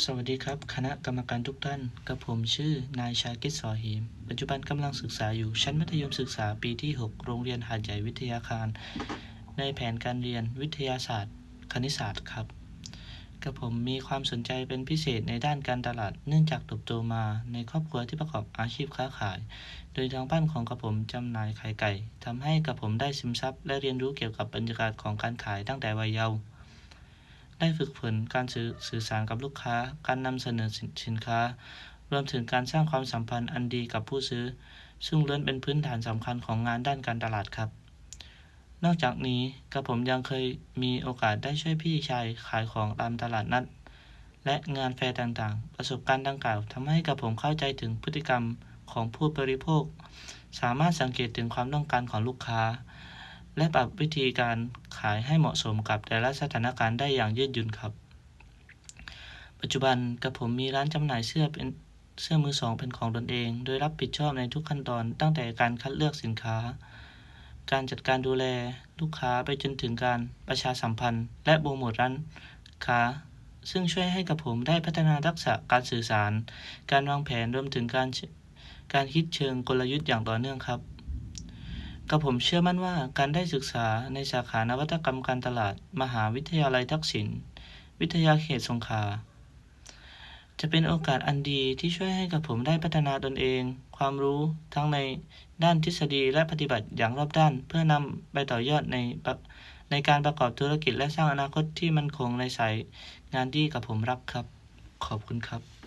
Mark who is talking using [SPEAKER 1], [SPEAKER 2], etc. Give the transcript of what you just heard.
[SPEAKER 1] สวัสดีครับคณะกรรมการทุกท่านกับผมชื่อนายชาคิดสอหีมปัจจุบันกำลังศึกษาอยู่ชั้นมัธยมศึกษาปีที่ 6 โรงเรียนหาดใหญ่วิทยาคารในแผนการเรียนวิทยาศาสตร์คณิตศาสตร์ครับกับผมมีความสนใจเป็นพิเศษในด้านการตลาดเนื่องจากเติบโตมาในครอบครัวที่ประกอบอาชีพค้าขายโดยทางบ้านของกับผมจำหน่ายไข่ไก่ทำให้กับผมได้ซึมซับและเรียนรู้เกี่ยวกับบรรยากาศของการขายตั้งแต่วัยเยาว์ ได้ฝึกฝนการสื่อสารกับลูกค้า การนำเสนอสินค้า รวมถึงการสร้างความสัมพันธ์อันดีกับผู้ซื้อ ซึ่งล้วนเป็นพื้นฐานสำคัญของงานด้านการตลาดครับ นอกจากนี้กระผมยังเคยมีโอกาสได้ช่วยพี่ชายขายของตามตลาดนัดและงานแฟร์ต่างๆ ประสบการณ์ดังกล่าวทำให้กระผมเข้าใจถึงพฤติกรรมของผู้บริโภค สามารถสังเกตถึงความต้องการของลูกค้า และปรับวิธีการขายให้เหมาะสมกับแต่ละสถานการณ์ได้อย่างยืดหยุ่นครับ ปัจจุบันกับผมมีร้านจำหน่ายเสื้อมือสองเป็นของตนเอง โดยรับผิดชอบในทุกขั้นตอนตั้งแต่การคัดเลือกสินค้า การจัดการดูแลลูกค้าไปจนถึงการประชาสัมพันธ์และโปรโมทร้านค้า ซึ่งช่วยให้กับผมได้พัฒนาทักษะการสื่อสาร การวางแผนรวมถึงการคิดเชิงกลยุทธ์อย่างต่อเนื่องครับ กับผมเชื่อมั่นว่าการได้ศึกษาในสาขานวัตกรรมการตลาดมหาวิทยาลัยทักษิณวิทยาเขตสงขลาจะเป็นโอกาสอันดีที่ช่วยให้กับผมได้พัฒนาตนเอง ความรู้ทั้งในด้านทฤษฎีและปฏิบัติอย่างรอบด้านเพื่อนำไปต่อยอดในการประกอบธุรกิจและสร้างอนาคตที่มั่นคงในสายงานที่กับผมรักครับ ขอบคุณครับ